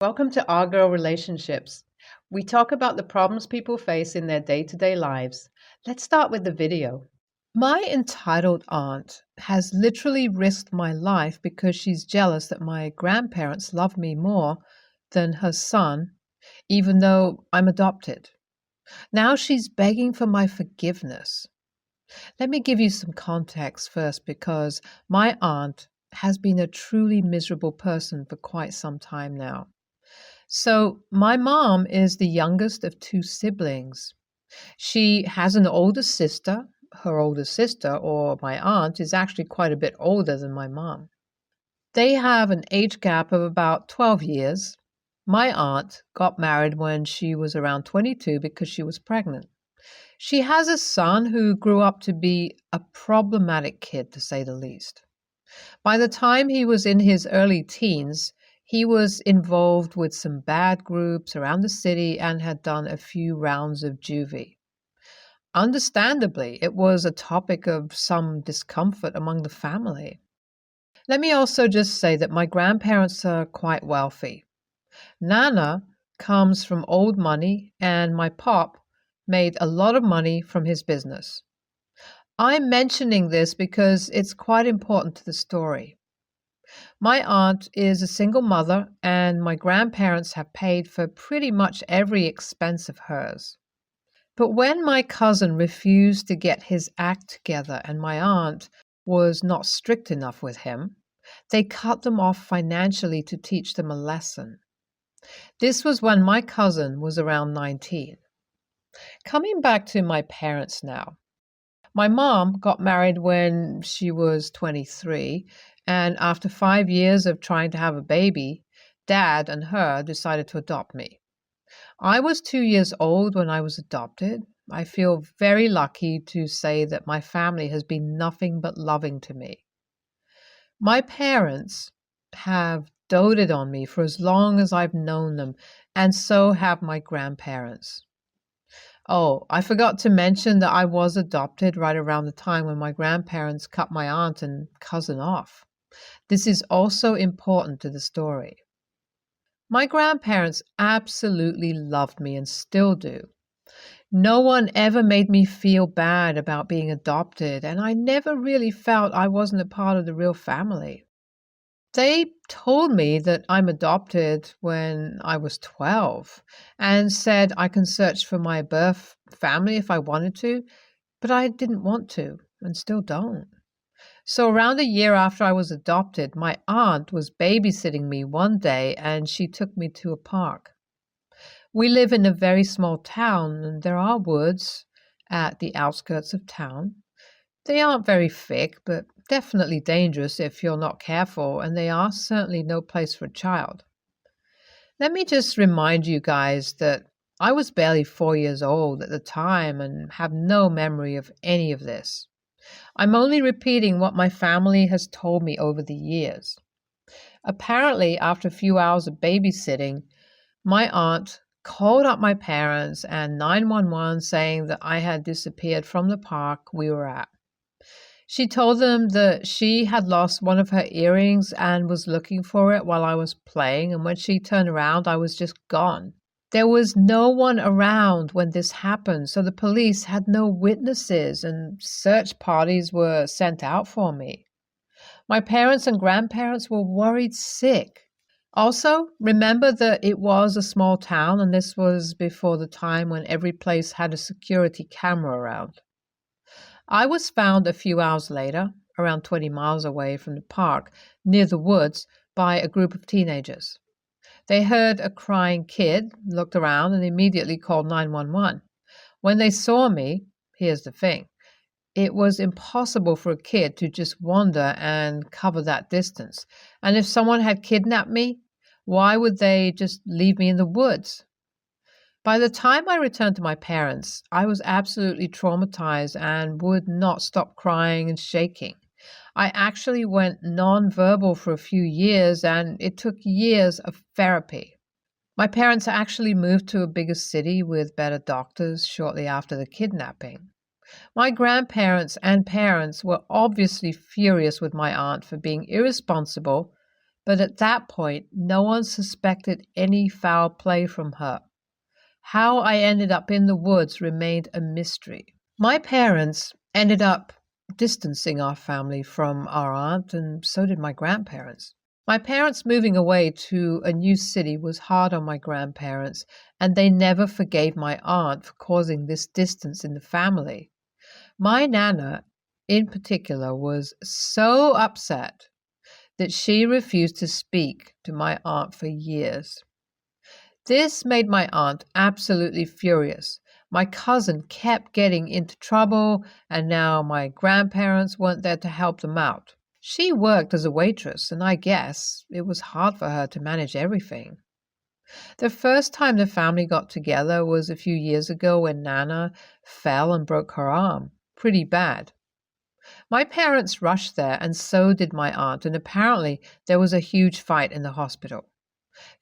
Welcome to Our Girl Relationships. We talk about the problems people face in their day-to-day lives. Let's start with the video. My entitled aunt has literally risked my life because she's jealous that my grandparents love me more than her son, even though I'm adopted. Now she's begging for my forgiveness. Let me give you some context first because my aunt has been a truly miserable person for quite some time now. So, my mom is the youngest of two siblings. She has an older sister. Her older sister, or my aunt, is actually quite a bit older than my mom. They have an age gap of about 12 years. My aunt got married when she was around 22 because she was pregnant. She has a son who grew up to be a problematic kid, to say the least. By the time he was in his early teens, he was involved with some bad groups around the city and had done a few rounds of juvie. Understandably, it was a topic of some discomfort among the family. Let me also just say that my grandparents are quite wealthy. Nana comes from old money, and my pop made a lot of money from his business. I'm mentioning this because it's quite important to the story. My aunt is a single mother, and my grandparents have paid for pretty much every expense of hers. But when my cousin refused to get his act together and my aunt was not strict enough with him, they cut them off financially to teach them a lesson. This was when my cousin was around 19. Coming back to my parents now. My mom got married when she was 23, and after 5 years of trying to have a baby, Dad and her decided to adopt me. I was 2 years old when I was adopted. I feel very lucky to say that my family has been nothing but loving to me. My parents have doted on me for as long as I've known them, and so have my grandparents. Oh, I forgot to mention that I was adopted right around the time when my grandparents cut my aunt and cousin off. This is also important to the story. My grandparents absolutely loved me and still do. No one ever made me feel bad about being adopted, and I never really felt I wasn't a part of the real family. They told me that I'm adopted when I was 12 and said I can search for my birth family if I wanted to, but I didn't want to and still don't. So, around a year after I was adopted, my aunt was babysitting me one day and she took me to a park. We live in a very small town and there are woods at the outskirts of town. They aren't very thick, but definitely dangerous if you're not careful, and they are certainly no place for a child. Let me just remind you guys that I was barely 4 years old at the time and have no memory of any of this. I'm only repeating what my family has told me over the years. Apparently, after a few hours of babysitting, my aunt called up my parents and 911 saying that I had disappeared from the park we were at. She told them that she had lost one of her earrings and was looking for it while I was playing, and when she turned around, I was just gone. There was no one around when this happened, so the police had no witnesses and search parties were sent out for me. My parents and grandparents were worried sick. Also, remember that it was a small town and this was before the time when every place had a security camera around. I was found a few hours later, around 20 miles away from the park, near the woods, by a group of teenagers. They heard a crying kid, looked around, and immediately called 911. When they saw me, here's the thing, it was impossible for a kid to just wander and cover that distance. And if someone had kidnapped me, why would they just leave me in the woods? By the time I returned to my parents, I was absolutely traumatized and would not stop crying and shaking. I actually went nonverbal for a few years, and it took years of therapy. My parents actually moved to a bigger city with better doctors shortly after the kidnapping. My grandparents and parents were obviously furious with my aunt for being irresponsible, But at that point, no one suspected any foul play from her. How I ended up in the woods remained a mystery. My parents ended up distancing our family from our aunt, and so did my grandparents. My parents moving away to a new city was hard on my grandparents, and they never forgave my aunt for causing this distance in the family. My Nana, in particular, was so upset that she refused to speak to my aunt for years. This made my aunt absolutely furious. My cousin kept getting into trouble, and now my grandparents weren't there to help them out. She worked as a waitress, and I guess it was hard for her to manage everything. The first time the family got together was a few years ago when Nana fell and broke her arm. Pretty bad. My parents rushed there, and so did my aunt, and apparently there was a huge fight in the hospital.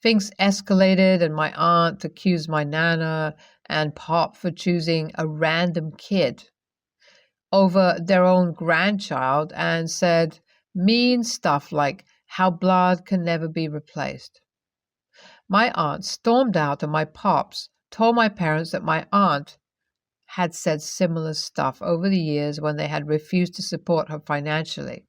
Things escalated, and my aunt accused my Nana and Pop for choosing a random kid over their own grandchild and said mean stuff like how blood can never be replaced. My aunt stormed out, and my Pops told my parents that my aunt had said similar stuff over the years when they had refused to support her financially.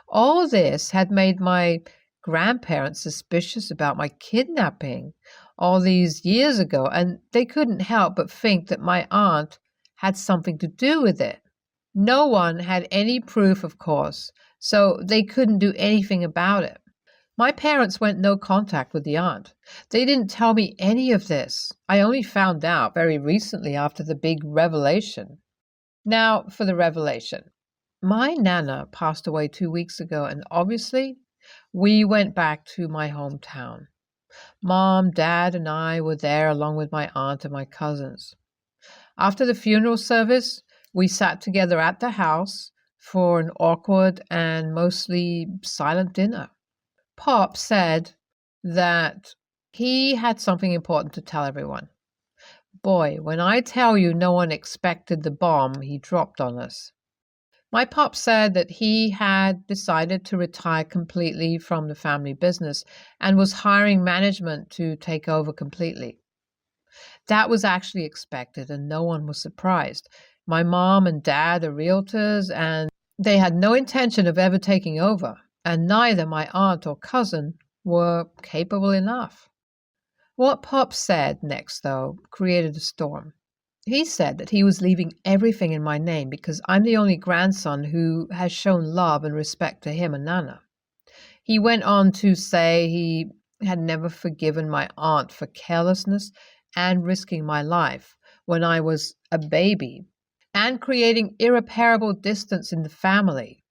All this had made my grandparents suspicious about my kidnapping all these years ago, and they couldn't help but think that my aunt had something to do with it. No one had any proof, of course, so they couldn't do anything about it. My parents went no contact with the aunt. They didn't tell me any of this. I only found out very recently after the big revelation. Now for the revelation. My Nana passed away 2 weeks ago, and obviously we went back to my hometown. Mom, Dad, and I were there along with my aunt and my cousins. After the funeral service, we sat together at the house for an awkward and mostly silent dinner. Pop said that he had something important to tell everyone. Boy, when I tell you no one expected the bomb he dropped on us. My pop said that he had decided to retire completely from the family business and was hiring management to take over completely. That was actually expected, and no one was surprised. My mom and dad are realtors, and they had no intention of ever taking over, and neither my aunt or cousin were capable enough. What Pop said next, though, created a storm. He said that he was leaving everything in my name because I'm the only grandson who has shown love and respect to him and Nana. He went on to say he had never forgiven my aunt for carelessness and risking my life when I was a baby and creating irreparable distance in the family.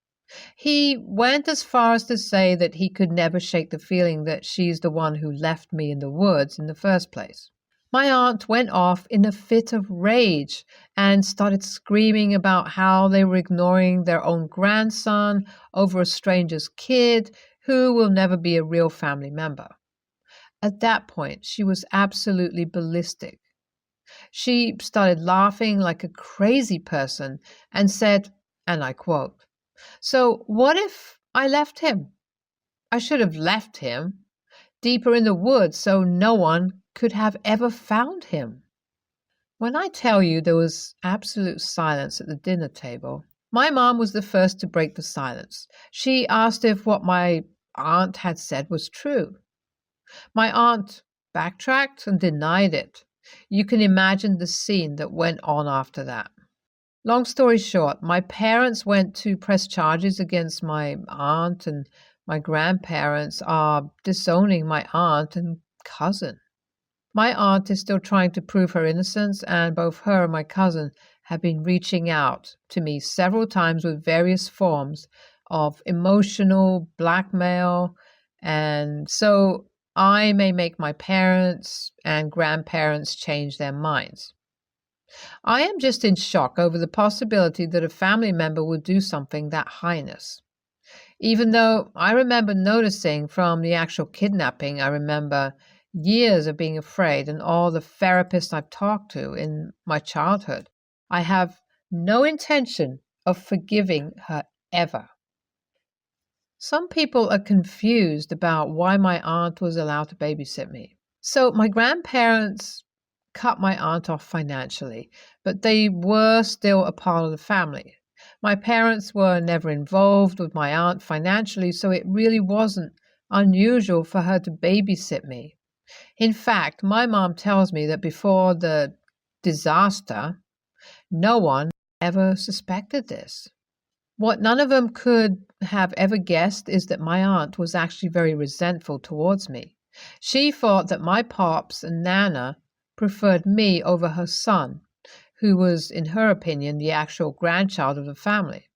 He went as far as to say that he could never shake the feeling that she's the one who left me in the woods in the first place. My aunt went off in a fit of rage and started screaming about how they were ignoring their own grandson over a stranger's kid who will never be a real family member. At that point, she was absolutely ballistic. She started laughing like a crazy person and said, and I quote, "So what if I left him? I should have left him deeper in the woods so no one could have ever found him." When I tell you there was absolute silence at the dinner table, my mom was the first to break the silence. She asked if what my aunt had said was true. My aunt backtracked and denied it. You can imagine the scene that went on after that. Long story short, my parents went to press charges against my aunt, and my grandparents are disowning my aunt and cousin. My aunt is still trying to prove her innocence, and both her and my cousin have been reaching out to me several times with various forms of emotional blackmail, and so I may make my parents and grandparents change their minds. I am just in shock over the possibility that a family member would do something that heinous. Even though I remember noticing from the actual kidnapping, I remember years of being afraid and all the therapists I've talked to in my childhood. I have no intention of forgiving her ever. Some people are confused about why my aunt was allowed to babysit me. So, my grandparents cut my aunt off financially, but they were still a part of the family. My parents were never involved with my aunt financially, so it really wasn't unusual for her to babysit me. In fact, my mom tells me that before the disaster, no one ever suspected this. What none of them could have ever guessed is that my aunt was actually very resentful towards me. She thought that my pops and Nana preferred me over her son, who was, in her opinion, the actual grandchild of the family,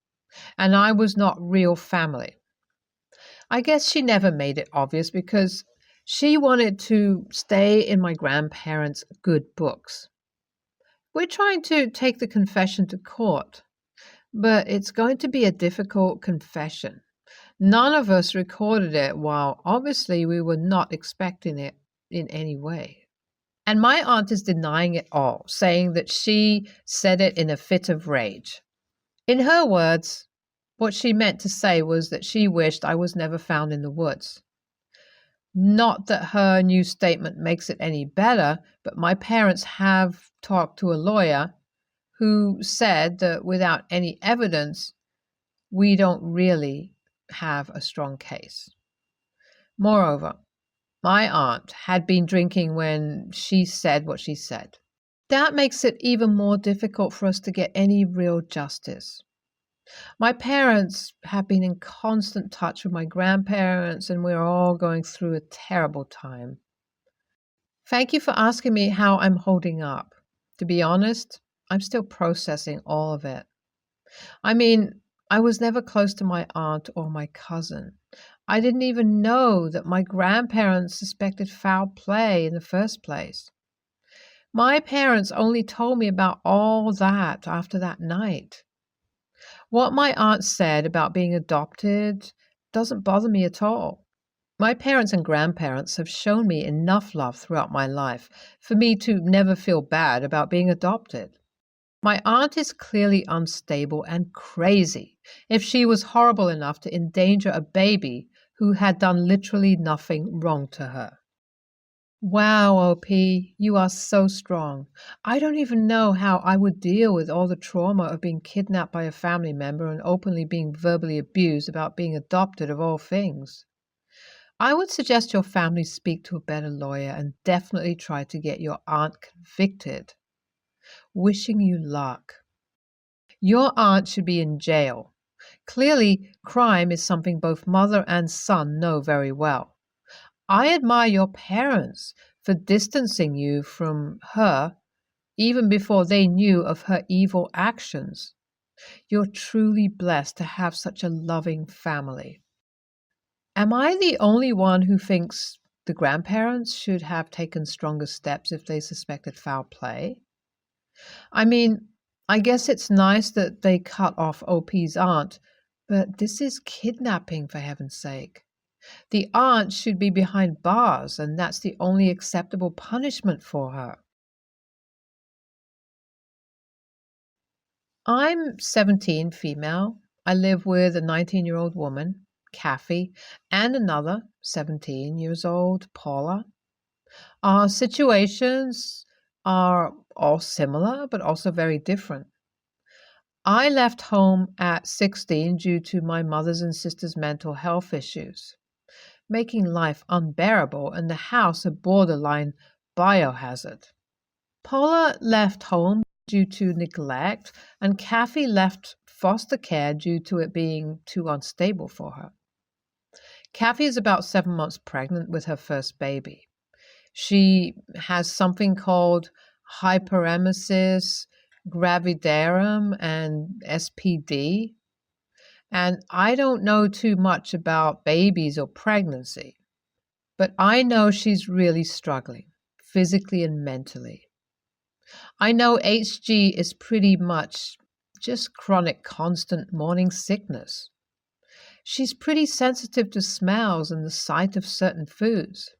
and I was not real family. I guess she never made it obvious because she wanted to stay in my grandparents' good books. We're trying to take the confession to court, but it's going to be a difficult confession. None of us recorded it, while obviously we were not expecting it in any way. And my aunt is denying it all, saying that she said it in a fit of rage. In her words, what she meant to say was that she wished I was never found in the woods. Not that her new statement makes it any better, but my parents have talked to a lawyer who said that without any evidence, we don't really have a strong case. Moreover, my aunt had been drinking when she said what she said. That makes it even more difficult for us to get any real justice. My parents have been in constant touch with my grandparents, and we're all going through a terrible time. Thank you for asking me how I'm holding up. To be honest, I'm still processing all of it. I mean, I was never close to my aunt or my cousin. I didn't even know that my grandparents suspected foul play in the first place. My parents only told me about all that after that night. What my aunt said about being adopted doesn't bother me at all. My parents and grandparents have shown me enough love throughout my life for me to never feel bad about being adopted. My aunt is clearly unstable and crazy if she was horrible enough to endanger a baby who had done literally nothing wrong to her. Wow, OP, you are so strong. I don't even know how I would deal with all the trauma of being kidnapped by a family member and openly being verbally abused about being adopted of all things. I would suggest your family speak to a better lawyer and definitely try to get your aunt convicted. Wishing you luck. Your aunt should be in jail. Clearly, crime is something both mother and son know very well. I admire your parents for distancing you from her even before they knew of her evil actions. You're truly blessed to have such a loving family. Am I the only one who thinks the grandparents should have taken stronger steps if they suspected foul play? I mean, I guess it's nice that they cut off OP's aunt, but this is kidnapping, for heaven's sake. The aunt should be behind bars, and that's the only acceptable punishment for her. I'm 17, female. I live with a 19-year-old woman, Kathy, and another 17 years old, Paula. Our situations are all similar, but also very different. I left home at 16 due to my mother's and sister's mental health issues, making life unbearable and the house a borderline biohazard. Paula left home due to neglect, and Kathy left foster care due to it being too unstable for her. Kathy is about 7 months pregnant with her first baby. She has something called hyperemesis gravidarum and SPD. And I don't know too much about babies or pregnancy, but I know she's really struggling, physically and mentally. I know HG is pretty much just chronic, constant morning sickness. She's pretty sensitive to smells and the sight of certain foods.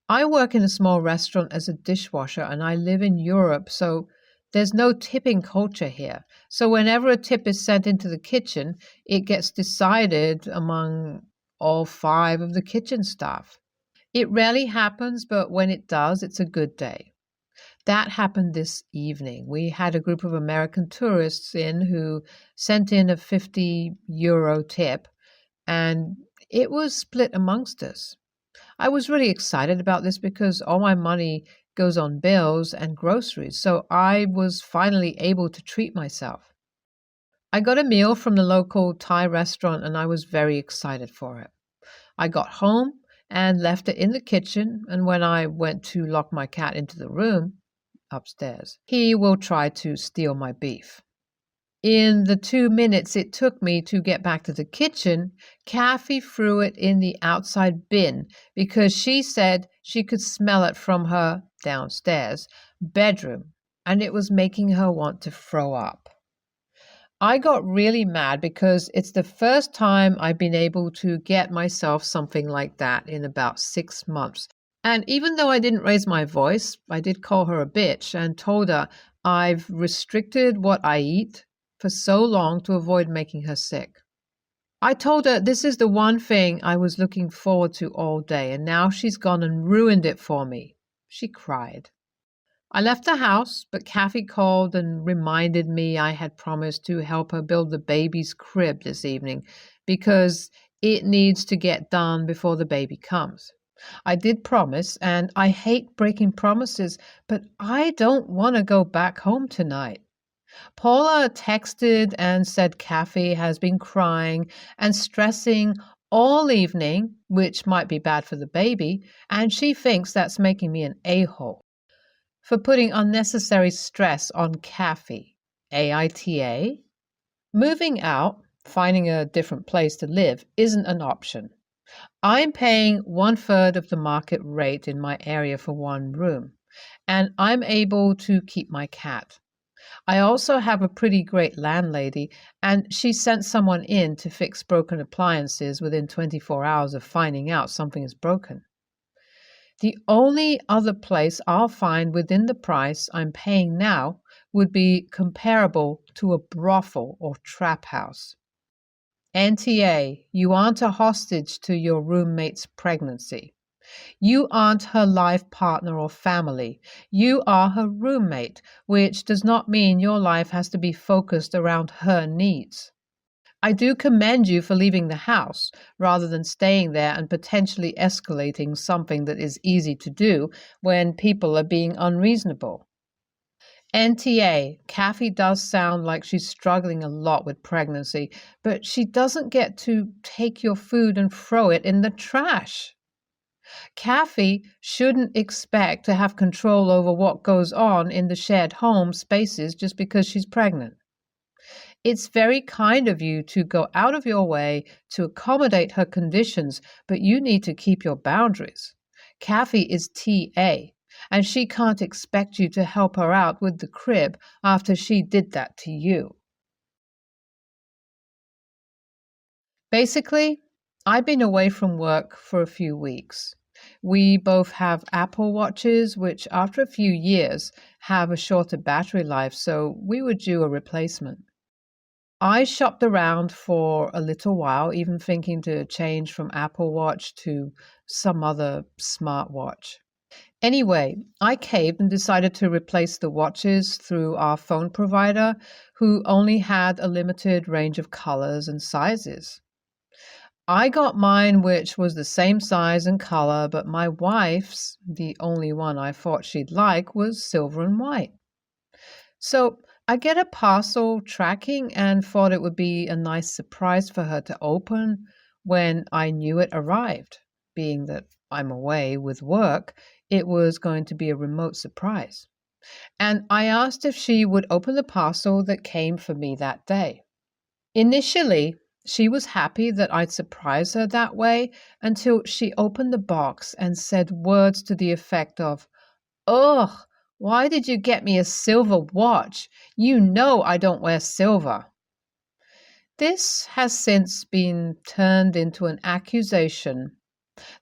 I work in a small restaurant as a dishwasher, and I live in Europe, so there's no tipping culture here. So whenever a tip is sent into the kitchen, it gets decided among all 5 of the kitchen staff. It rarely happens, but when it does, it's a good day. That happened this evening. We had a group of American tourists in who sent in a €50 tip, and it was split amongst us. I was really excited about this because all my money goes on bills and groceries, so I was finally able to treat myself. I got a meal from the local Thai restaurant and I was very excited for it. I got home and left it in the kitchen, and when I went to lock my cat into the room upstairs, he will try to steal my beef. In the 2 minutes it took me to get back to the kitchen, Kathy threw it in the outside bin because she said she could smell it from her downstairs bedroom, and it was making her want to throw up. I got really mad because it's the first time I've been able to get myself something like that in about 6 months. And even though I didn't raise my voice, I did call her a bitch and told her I've restricted what I eat for so long to avoid making her sick. I told her this is the one thing I was looking forward to all day, and now she's gone and ruined it for me. She cried. I left the house, but Kathy called and reminded me I had promised to help her build the baby's crib this evening because it needs to get done before the baby comes. I did promise, and I hate breaking promises, but I don't want to go back home tonight. Paula texted and said Kathy has been crying and stressing all evening, which might be bad for the baby, and she thinks that's making me an a-hole for putting unnecessary stress on Kathy. AITA? Moving out, finding a different place to live, isn't an option. I'm paying 1/3 of the market rate in my area for one room, and I'm able to keep my cat. I also have a pretty great landlady, and she sent someone in to fix broken appliances within 24 hours of finding out something is broken. The only other place I'll find within the price I'm paying now would be comparable to a brothel or trap house. NTA, you aren't a hostage to your roommate's pregnancy. You aren't her life partner or family. You are her roommate, which does not mean your life has to be focused around her needs. I do commend you for leaving the house rather than staying there and potentially escalating something that is easy to do when people are being unreasonable. NTA, Kathy does sound like she's struggling a lot with pregnancy, but she doesn't get to take your food and throw it in the trash. Kathy shouldn't expect to have control over what goes on in the shared home spaces just because she's pregnant. It's very kind of you to go out of your way to accommodate her conditions, but you need to keep your boundaries. Kathy is TA, and she can't expect you to help her out with the crib after she did that to you. Basically, I've been away from work for a few weeks. We both have Apple Watches, which after a few years have a shorter battery life, so we were due a replacement. I shopped around for a little while, even thinking to change from Apple Watch to some other smartwatch. Anyway, I caved and decided to replace the watches through our phone provider, who only had a limited range of colors and sizes. I got mine, which was the same size and color, but my wife's, the only one I thought she'd like, was silver and white. So I get a parcel tracking and thought it would be a nice surprise for her to open when I knew it arrived. Being that I'm away with work, it was going to be a remote surprise. And I asked if she would open the parcel that came for me that day. Initially, she was happy that I'd surprise her that way until she opened the box and said words to the effect of, "Ugh, why did you get me a silver watch? You know I don't wear silver." This has since been turned into an accusation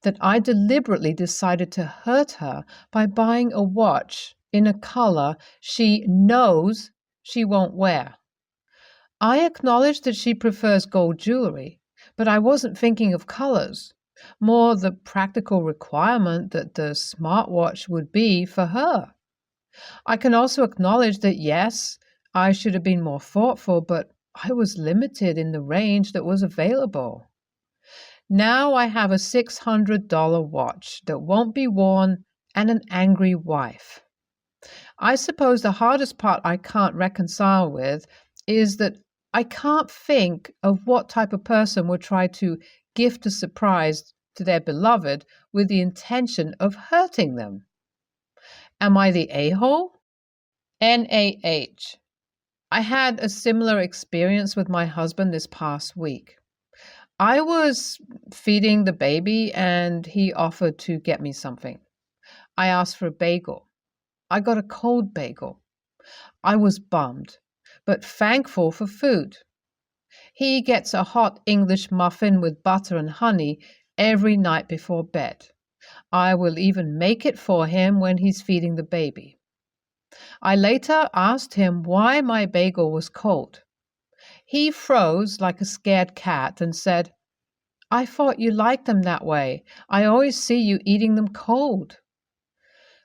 that I deliberately decided to hurt her by buying a watch in a color she knows she won't wear. I acknowledge that she prefers gold jewelry, But I wasn't thinking of colors, more the practical requirement that the smartwatch would be for her. I can also acknowledge that yes, I should have been more thoughtful, but I was limited in the range that was available. Now I have a $600 watch that won't be worn and an angry wife. I suppose the hardest part I can't reconcile with is that I can't think of what type of person would try to gift a surprise to their beloved with the intention of hurting them. Am I the a-hole? NaH. I had a similar experience with my husband this past week. I was feeding the baby and he offered to get me something. I asked for a bagel. I got a cold bagel. I was bummed, but thankful for food. He gets a hot English muffin with butter and honey every night before bed. I will even make it for him when he's feeding the baby. I later asked him why my bagel was cold. He froze like a scared cat and said, "I thought you liked them that way. I always see you eating them cold."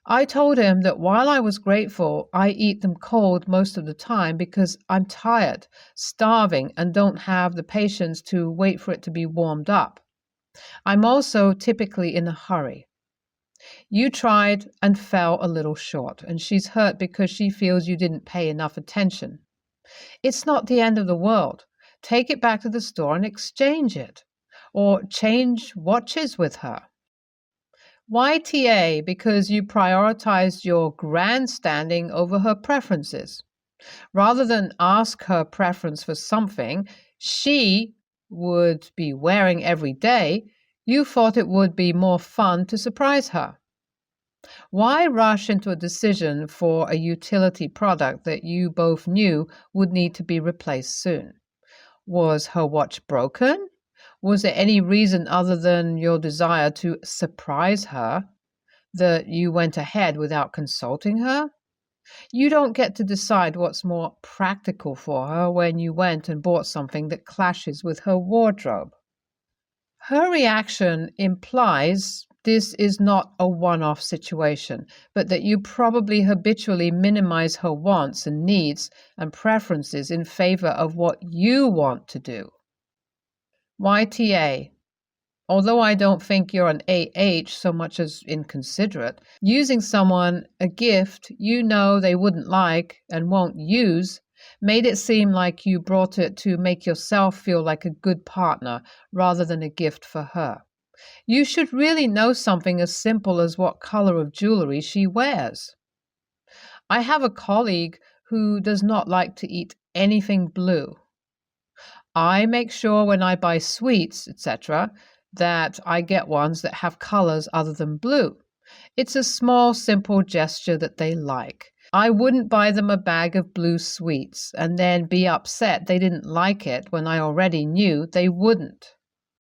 I told him that while I was grateful, I eat them cold most of the time because I'm tired, starving, and don't have the patience to wait for it to be warmed up. I'm also typically in a hurry. You tried and fell a little short, and she's hurt because she feels you didn't pay enough attention. It's not the end of the world. Take it back to the store and exchange it, or change watches with her. YTA because you prioritized your grandstanding over her preferences. Rather than ask her preference for something she would be wearing every day, you thought it would be more fun to surprise her. Why rush into a decision for a utility product that you both knew would need to be replaced soon? Was her watch broken? Was there any reason other than your desire to surprise her that you went ahead without consulting her? You don't get to decide what's more practical for her when you went and bought something that clashes with her wardrobe. Her reaction implies this is not a one-off situation, but that you probably habitually minimize her wants and needs and preferences in favor of what you want to do. YTA. Although I don't think you're an AH so much as inconsiderate, using someone a gift you know they wouldn't like and won't use made it seem like you brought it to make yourself feel like a good partner rather than a gift for her. You should really know something as simple as what color of jewelry she wears. I have a colleague who does not like to eat anything blue. I make sure when I buy sweets, etc., that I get ones that have colors other than blue. It's a small, simple gesture that they like. I wouldn't buy them a bag of blue sweets and then be upset they didn't like it when I already knew they wouldn't.